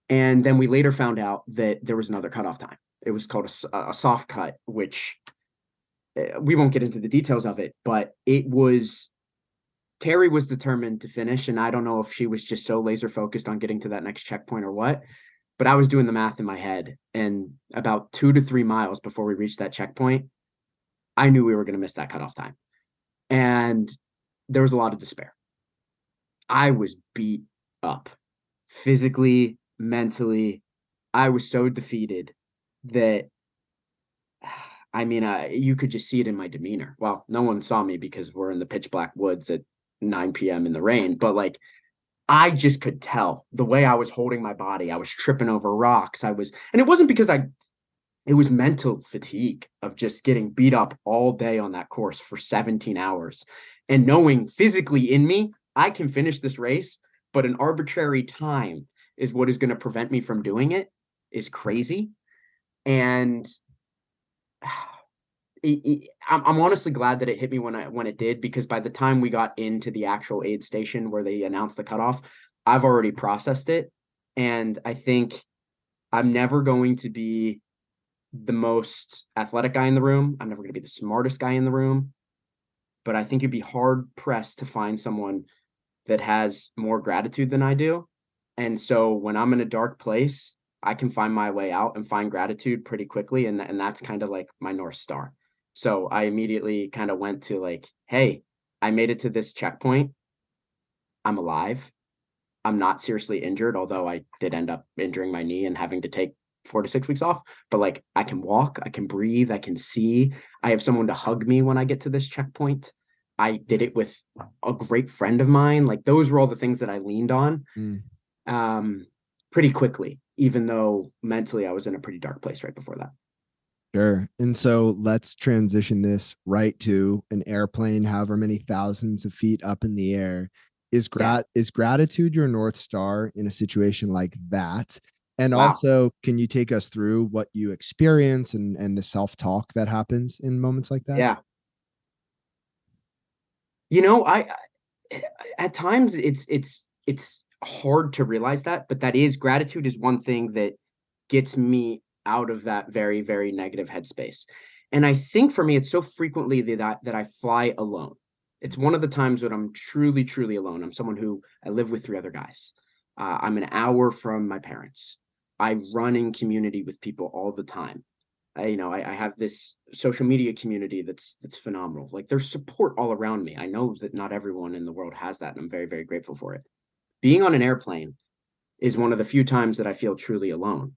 And then we later found out that there was another cutoff time. It was called a soft cut, which we won't get into the details of it, but it was Terry was determined to finish. And I don't know if she was just so laser focused on getting to that next checkpoint or what, but I was doing the math in my head. And about 2 to 3 miles before we reached that checkpoint, I knew we were going to miss that cutoff time. And there was a lot of despair. I was beat up physically, mentally. I was so defeated that I mean, you could just see it in my demeanor. Well, no one saw me because we're in the pitch black woods at 9 p.m. in the rain, but like I just could tell the way I was holding my body. I was tripping over rocks. And it wasn't because it was mental fatigue of just getting beat up all day on that course for 17 hours and knowing physically in me, I can finish this race, but an arbitrary time is what is going to prevent me from doing it is crazy. And I'm honestly glad that it hit me when it did, because by the time we got into the actual aid station where they announced the cutoff, I've already processed it. And I think I'm never going to be the most athletic guy in the room. I'm never going to be the smartest guy in the room. But I think you'd be hard pressed to find someone that has more gratitude than I do. And so when I'm in a dark place, I can find my way out and find gratitude pretty quickly. And that's kind of like my North Star. So I immediately kind of went to like, hey, I made it to this checkpoint. I'm alive. I'm not seriously injured, although I did end up injuring my knee and having to take 4 to 6 weeks off. But like I can walk, I can breathe, I can see. I have someone to hug me when I get to this checkpoint. I did it with a great friend of mine. Like those were all the things that I leaned on Mm. um, pretty quickly, even though mentally I was in a pretty dark place right before that. Sure. And so let's transition this right to an airplane, however many thousands of feet up in the air. Yeah. Is gratitude your North Star in a situation like that? And Wow. also, can you take us through what you experience and the self-talk that happens in moments like that? Yeah. You know, at times it's hard to realize that, but that is gratitude is one thing that gets me out of that very, very negative headspace. And I think for me, it's so frequently that I fly alone. It's one of the times when I'm truly, truly alone. I'm someone who I live with three other guys. I'm an hour from my parents. I run in community with people all the time. I have this social media community that's phenomenal. Like there's support all around me. I know that not everyone in the world has that, and I'm very, very grateful for it. Being on an airplane is one of the few times that I feel truly alone.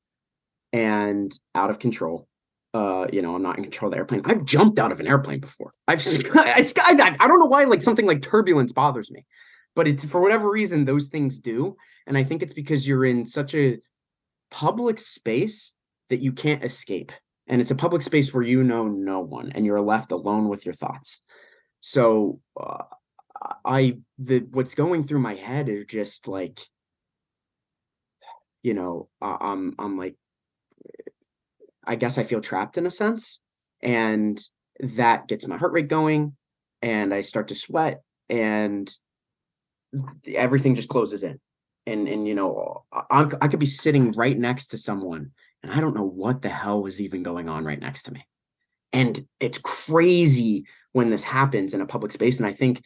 and out of control. I'm not in control of the airplane. I've jumped out of an airplane before. I've skydived. I don't know why, like something like turbulence bothers me, but it's for whatever reason those things do. And I think it's because you're in such a public space that you can't escape. And it's a public space where you know no one and you're left alone with your thoughts. So what's going through my head is just like, I'm like, I guess I feel trapped in a sense. And that gets my heart rate going and I start to sweat and everything just closes in. And I could be sitting right next to someone and I don't know what the hell was even going on right next to me. And it's crazy when this happens in a public space. And I think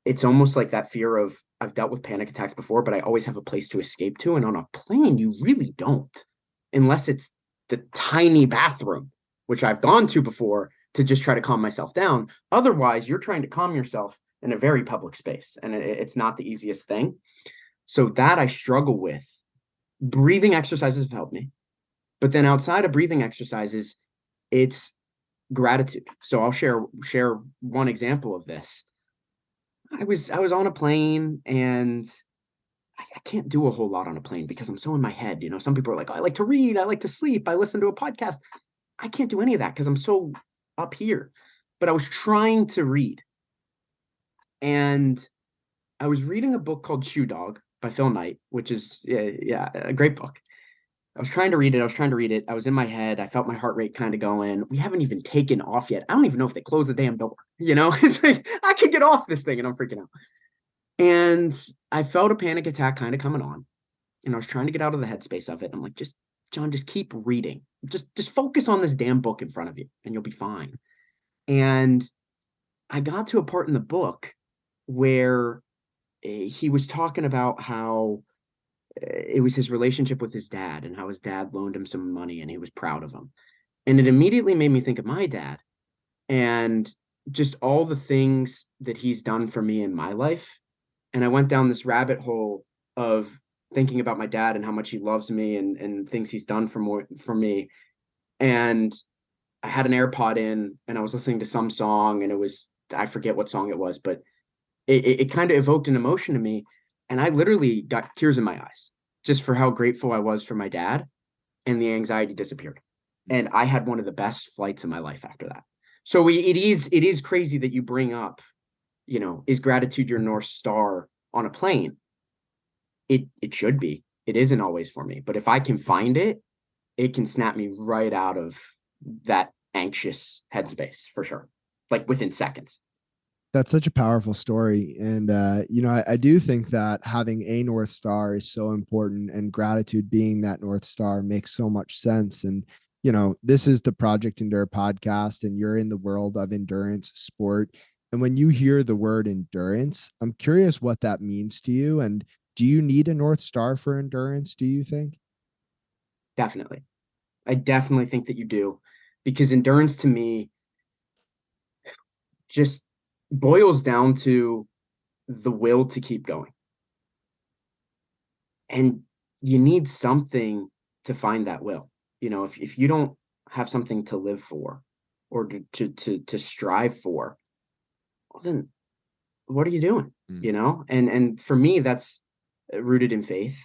it's almost like that fear of I've dealt with panic attacks before, but I always have a place to escape to. And on a plane, you really don't, unless it's the tiny bathroom, which I've gone to before to just try to calm myself down. Otherwise, you're trying to calm yourself in a very public space, and it's not the easiest thing. So that I struggle with. Breathing exercises have helped me. But then outside of breathing exercises, it's gratitude. So I'll share one example of this. I was on a plane and I can't do a whole lot on a plane because I'm so in my head. Some people are like, oh, I like to read, I like to sleep, I listen to a podcast. I can't do any of that because I'm so up here. But I was trying to read. And I was reading a book called Shoe Dog by Phil Knight, which is yeah, a great book. I was trying to read it. I was in my head. I felt my heart rate kind of going. We haven't even taken off yet. I don't even know if they closed the damn door. It's like I could get off this thing and I'm freaking out. And I felt a panic attack kind of coming on. And I was trying to get out of the headspace of it. I'm like, Jon, just keep reading. Just focus on this damn book in front of you and you'll be fine. And I got to a part in the book where he was talking about how it was his relationship with his dad and how his dad loaned him some money and he was proud of him. And it immediately made me think of my dad and just all the things that he's done for me in my life. And I went down this rabbit hole of thinking about my dad and how much he loves me and things he's done for me. And I had an AirPod in and I was listening to some song and I forget what song it was, but it kind of evoked an emotion in me. And I literally got tears in my eyes just for how grateful I was for my dad, and the anxiety disappeared. And I had one of the best flights in my life after that. So it is crazy that you bring up, is gratitude your North Star on a plane? It should be. It isn't always for me, but if I can find it, it can snap me right out of that anxious headspace for sure, like within seconds. That's such a powerful story. And, I do think that having a North Star is so important, and gratitude being that North Star makes so much sense. And, this is the Project Endure podcast, and you're in the world of endurance sport. And when you hear the word endurance, I'm curious what that means to you. And do you need a North Star for endurance, do you think? Definitely. I definitely think that you do, because endurance to me just boils down to the will to keep going. And you need something to find that will. If you don't have something to live for or to strive for, well, then what are you doing? And for me, that's rooted in faith.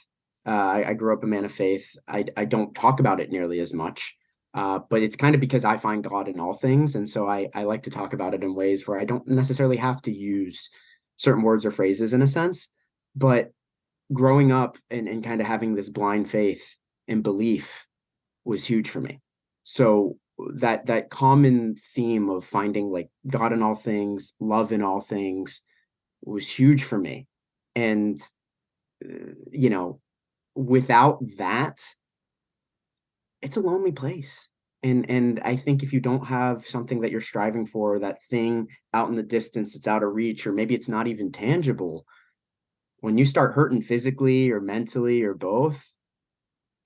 I grew up a man of faith. I don't talk about it nearly as much, but it's kind of because I find God in all things. And so I like to talk about it in ways where I don't necessarily have to use certain words or phrases in a sense. But growing up and kind of having this blind faith and belief was huge for me. So that common theme of finding like God in all things, love in all things was huge for me. And you know, without that, it's a lonely place. And I think if you don't have something that you're striving for, that thing out in the distance that's out of reach, or maybe it's not even tangible, when you start hurting physically or mentally or both,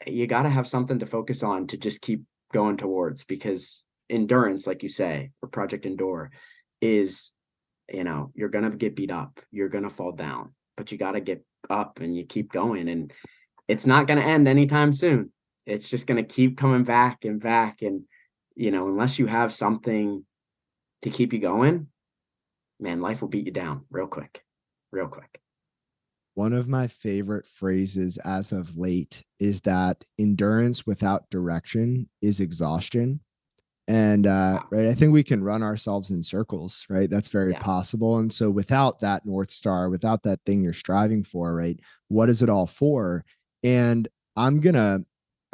you got to have something to focus on to just keep going towards, because endurance, like you say, or Project Endure, is, you're going to get beat up, you're going to fall down, but you got to get up and you keep going. And it's not going to end anytime soon. It's just going to keep coming back and back. And, unless you have something to keep you going, man, life will beat you down real quick, real quick. One of my favorite phrases as of late is that endurance without direction is exhaustion. And Wow. right, I think we can run ourselves in circles, right? That's very Yeah. possible. And so without that North Star, without that thing you're striving for, right? What is it all for? And I'm gonna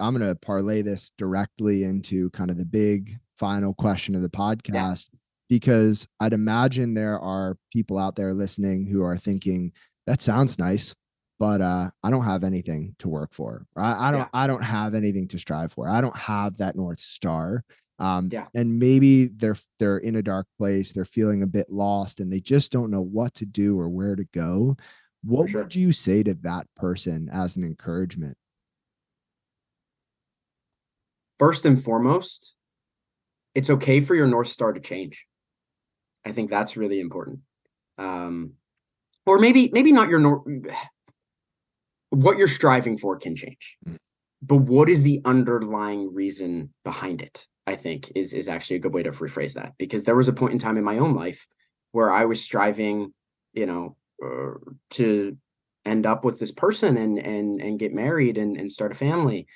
I'm gonna parlay this directly into kind of the big final question of the Yeah. podcast, because I'd imagine there are people out there listening who are thinking, that sounds nice, but I don't have anything to work for. Yeah. I don't have anything to strive for. I don't have that North Star. Yeah. And maybe they're in a dark place, they're feeling a bit lost, and they just don't know what to do or where to go. For What sure. would you say to that person as an encouragement? First and foremost, it's okay for your North Star to change. I think that's really important. Um, or maybe not what you're striving for can change, but what is the underlying reason behind it? I think is actually a good way to rephrase that, because there was a point in time in my own life where I was striving, you know, to end up with this person and get married and start a family,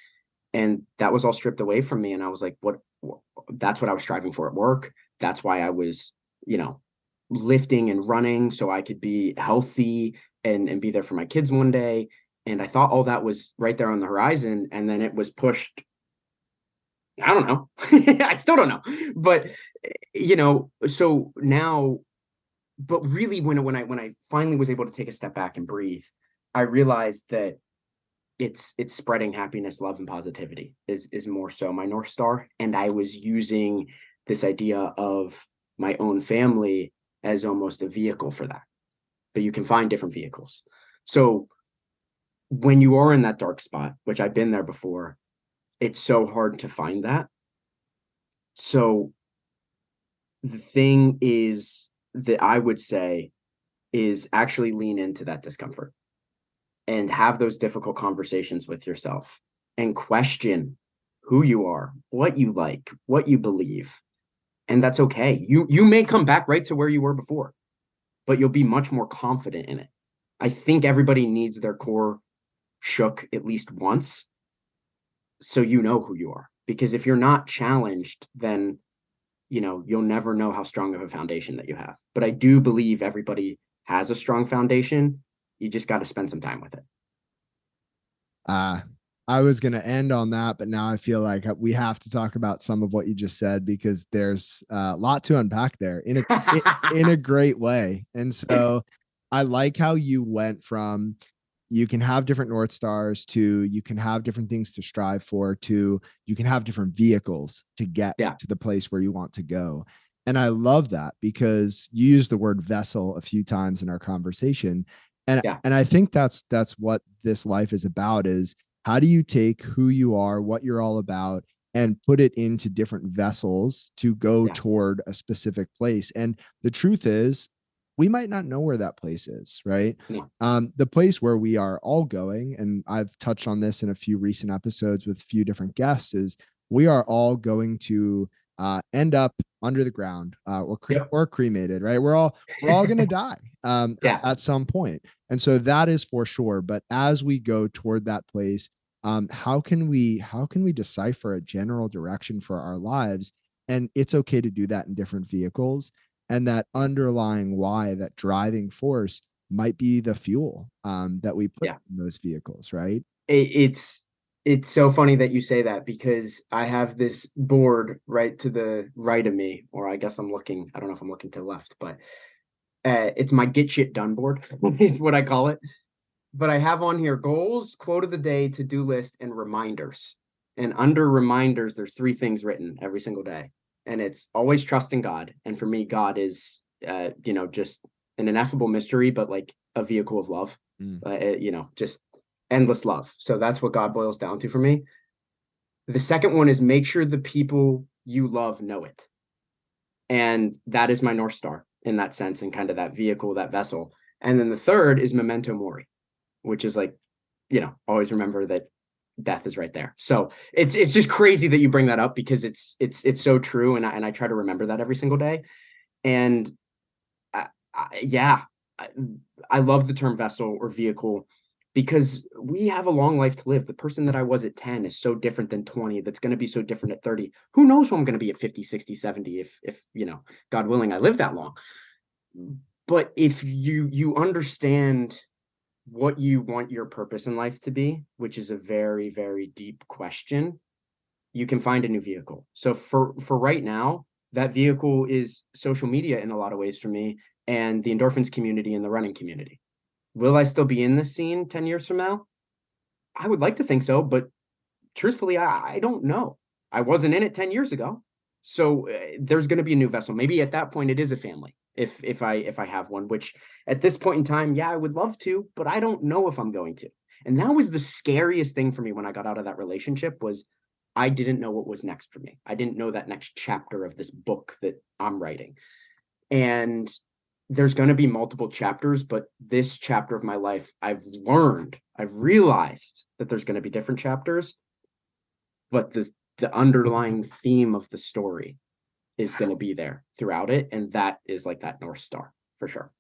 and that was all stripped away from me. And I was like, what? That's what I was striving for at work. That's why I was, you know, lifting and running so I could be healthy and be there for my kids one day. And I thought all that was right there on the horizon, and then it was pushed. I don't know. I still don't know. But so now, but really when I finally was able to take a step back and breathe, I realized that it's spreading happiness, love, and positivity is more so my North Star. And I was using this idea of my own family as almost a vehicle for that. But you can find different vehicles. So when you are in that dark spot, which I've been there before, it's so hard to find that. So the thing is that I would say is actually lean into that discomfort and have those difficult conversations with yourself and question who you are, what you like, what you believe. And that's okay. You may come back right to where you were before, but you'll be much more confident in it. I think everybody needs their core shook at least once, so you know who you are. Because if you're not challenged, then you'll never know how strong of a foundation that you have. But I do believe everybody has a strong foundation. You just got to spend some time with it. Uh, I was going to end on that, but now I feel like we have to talk about some of what you just said, because there's a lot to unpack there in a great way. And so I like how you went from, you can have different North Stars, to you can have different things to strive for, to you can have different vehicles to get Yeah. to the place where you want to go. And I love that, because you used the word vessel a few times in our conversation. And Yeah. and I think that's what this life is about, is how do you take who you are, what you're all about, and put it into different vessels to go Yeah. toward a specific place. And the truth is, we might not know where that place is, right? No. The place where we are all going, and I've touched on this in a few recent episodes with a few different guests, is we are all going to end up under the ground, Yep. or cremated, right? We're all going to die Yeah. at some point. And so that is for sure. But as we go toward that place, how can we decipher a general direction for our lives? And it's okay to do that in different vehicles. And that underlying why, that driving force, might be the fuel that we put Yeah. in those vehicles, right? It's so funny that you say that, because I have this board right to the right of me, or I guess I don't know if I'm looking to the left, but it's my get shit done board is what I call it. But I have on here goals, quote of the day, to-do list, and reminders. And under reminders, there's three things written every single day. And it's always trusting God. And for me, God is, just an ineffable mystery, but like a vehicle of love, Mm. just endless love. So that's what God boils down to for me. The second one is make sure the people you love know it. And that is my North Star in that sense, and kind of that vehicle, that vessel. And then the third is memento mori, which is like, always remember that death is right there. So it's just crazy that you bring that up, because it's so true, and I try to remember that every single day. And yeah, I, I love the term vessel or vehicle, because we have a long life to live. The person that I was at 10 is so different than 20. That's going to be so different at 30. Who knows who I'm going to be at 50, 60, 70, if God willing, I live that long. But if you understand what you want your purpose in life to be, which is a very, very deep question, you can find a new vehicle. So for right now, that vehicle is social media in a lot of ways for me, and the endorphins community and the running community. Will I still be in this scene 10 years from now? I would like to think so, but truthfully, I don't know. I wasn't in it 10 years ago. So there's going to be a new vessel. Maybe at that point it is a family. If I have one, which at this point in time, yeah, I would love to, but I don't know if I'm going to. And that was the scariest thing for me when I got out of that relationship, was I didn't know what was next for me. I didn't know that next chapter of this book that I'm writing. And there's going to be multiple chapters, but this chapter of my life, I've realized that there's going to be different chapters, but the underlying theme of the story is going to be there throughout it. And that is like that North Star for sure.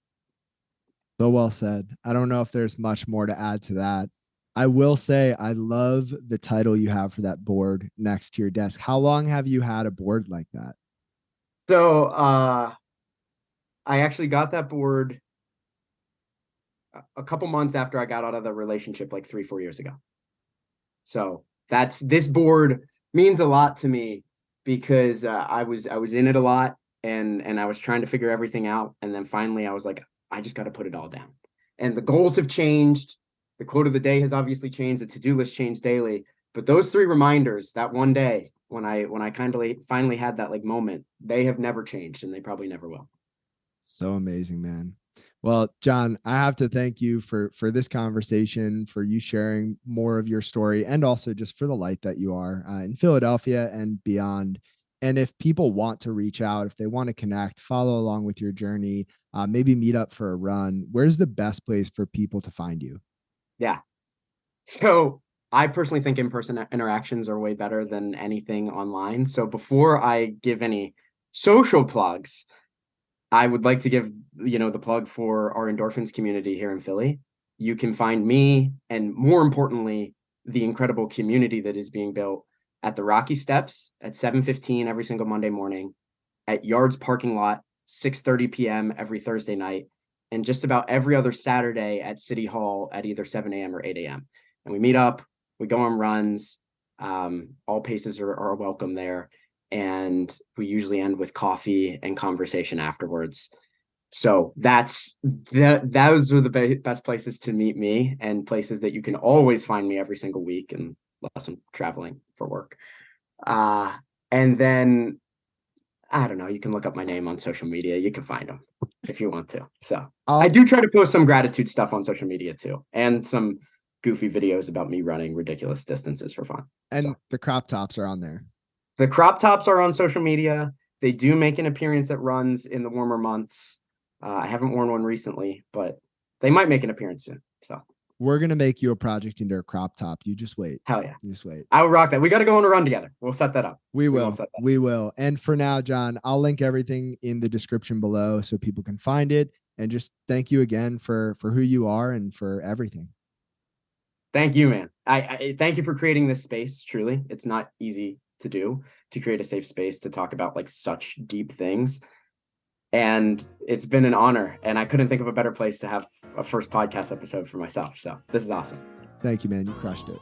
So well said. I don't know if there's much more to add to that. I will say I love the title you have for that board next to your desk. How long have you had a board like that? So I actually got that board a couple months after I got out of the relationship, like 3-4 years ago. So this board means a lot to me, because I was in it a lot, and I was trying to figure everything out. And then finally I was like, I just got to put it all down. And the goals have changed. The quote of the day has obviously changed. The to-do list changed daily. But those 3 reminders, that one day when I kind of finally had that like moment, they have never changed, and they probably never will. So amazing, man. Well, Jon, I have to thank you for this conversation, for you sharing more of your story, and also just for the light that you are in Philadelphia and beyond. And if people want to reach out, if they want to connect, follow along with your journey, maybe meet up for a run, where's the best place for people to find you? Yeah. So I personally think in-person interactions are way better than anything online. So before I give any social plugs, I would like to give, the plug for our endorphins community here in Philly. You can find me, and more importantly, the incredible community that is being built at the Rocky Steps at 7:15 every single Monday morning, at Yards parking lot, 6:30 p.m. every Thursday night, and just about every other Saturday at City Hall at either 7 a.m. or 8 a.m. And we meet up, we go on runs. All paces are welcome there. And we usually end with coffee and conversation afterwards. So those are the best places to meet me, and places that you can always find me every single week, unless I'm traveling for work. And then, I don't know, you can look up my name on social media. You can find them if you want to. So I do try to post some gratitude stuff on social media too, and some goofy videos about me running ridiculous distances for fun. And the crop tops are on there. The crop tops are on social media. They do make an appearance at runs in the warmer months. I haven't worn one recently, but they might make an appearance soon. So we're going to make you a Project Indoor crop top. You just wait. Hell yeah. You just wait. I will rock that. We got to go on a run together. We'll set that up. We will. And for now, Jon, I'll link everything in the description below so people can find it. And just thank you again for who you are and for everything. Thank you, man. I thank you for creating this space. Truly, it's not easy to do, to create a safe space to talk about like such deep things. And it's been an honor, and I couldn't think of a better place to have a first podcast episode for myself. So this is awesome. Thank you, man. You crushed it.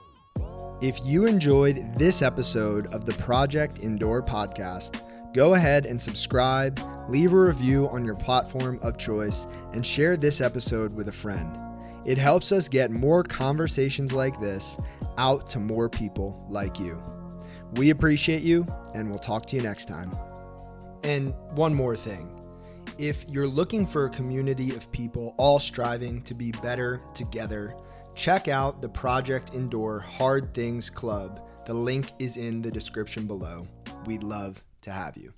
If you enjoyed this episode of the Project Indoor podcast, go ahead and subscribe, leave a review on your platform of choice, and share this episode with a friend. It helps us get more conversations like this out to more people like you. We appreciate you, and we'll talk to you next time. And one more thing. If you're looking for a community of people all striving to be better together, check out the Project Indoor Hard Things Club. The link is in the description below. We'd love to have you.